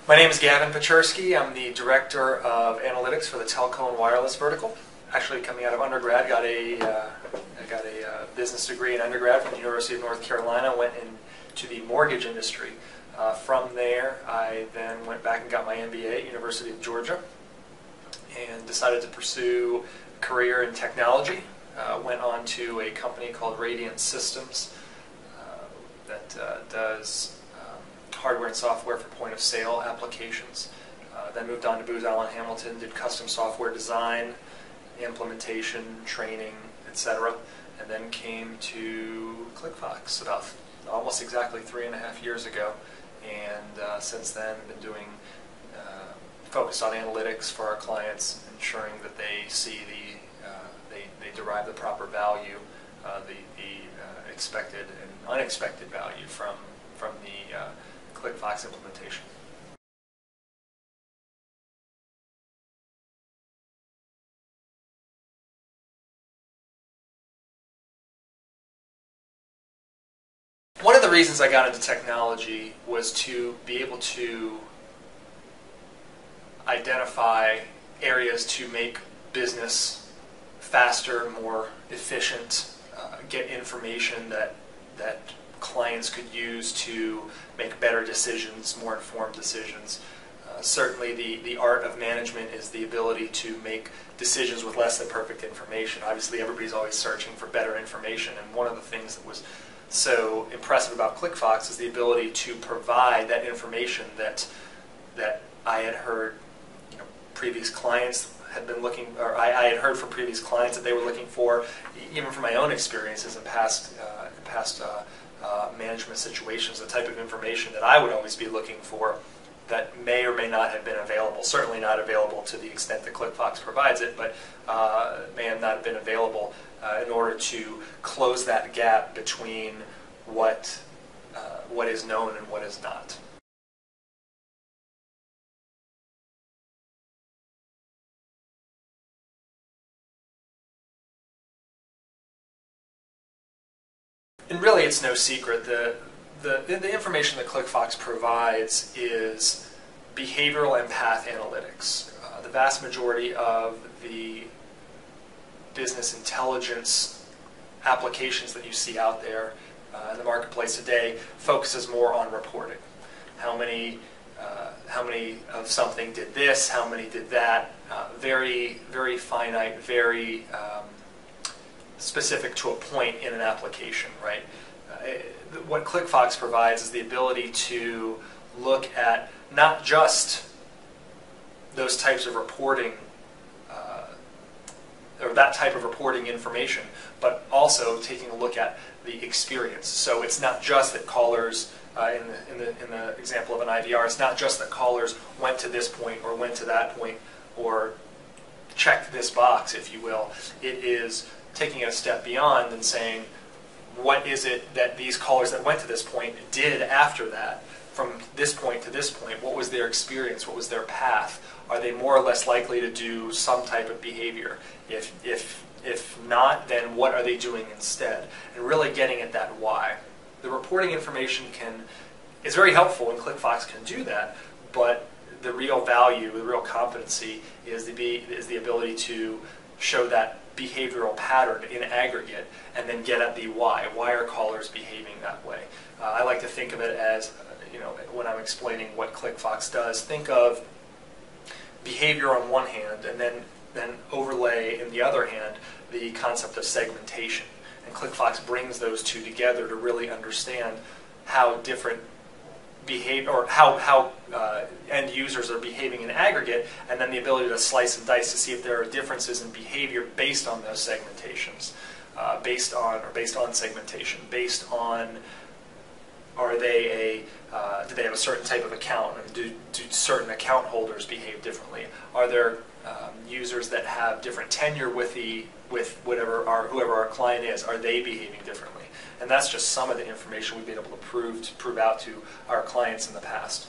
My name is Gavin Pitchersky. I'm the Director of Analytics for the Telco Wireless vertical. Actually, coming out of undergrad, I got a business degree in undergrad from the University of North Carolina, went into the mortgage industry. From there, I then went back and got my MBA at University of Georgia and decided to pursue a career in technology. Went on to a company called Radiant Systems that does hardware and software for point-of-sale applications. Then moved on to Booz Allen Hamilton, did custom software design, implementation, training, etc. And then came to ClickFox about almost exactly 3.5 years ago. And since then, I've been doing focus on analytics for our clients, ensuring that they see they derive the proper value, the expected and unexpected value from the ClickFox implementation. One of the reasons I got into technology was to be able to identify areas to make business faster, more efficient, get information that clients could use to make better decisions, more informed decisions. Certainly the art of management is the ability to make decisions with less than perfect information. Obviously everybody's always searching for better information, and one of the things that was so impressive about ClickFox is the ability to provide that information that I had heard previous clients had been looking, or I had heard from previous clients that they were looking for, even from my own experiences in past management situations, the type of information that I would always be looking for that may or may not have been available. Certainly not available to the extent that ClickFox provides it, but may have not been available in order to close that gap between what is known and what is not. And really, it's no secret. The information that ClickFox provides is behavioral and path analytics. The vast majority of the business intelligence applications that you see out there in the marketplace today focuses more on reporting. How many of something did this? How many did that? Very, very finite, very specific to a point in an application, right? What ClickFox provides is the ability to look at not just those types of reporting or that type of reporting information, but also taking a look at the experience. So it's not just that callers, in the example of an IVR, it's not just that callers went to this point or went to that point or checked this box, if you will. It is taking it a step beyond and saying, what is it that these callers that went to this point did after that? From this point to this point, what was their experience? What was their path? Are they more or less likely to do some type of behavior? If not, then what are they doing instead? And really getting at that why. The reporting information is very helpful, and ClickFox can do that, but the real value, the real competency is the ability to show that behavioral pattern in aggregate and then get at the why. Why are callers behaving that way? I like to think of it as, when I'm explaining what ClickFox does, think of behavior on one hand and then overlay in the other hand the concept of segmentation. And ClickFox brings those two together to really understand how different behavior, or how end users are behaving in aggregate, and then the ability to slice and dice to see if there are differences in behavior based on those segmentations, based on segmentation, based on do they have a certain type of account, and do certain account holders behave differently? Are there users that have different tenure with whoever our client is? Are they behaving differently? And that's just some of the information we've been able to prove out to our clients in the past.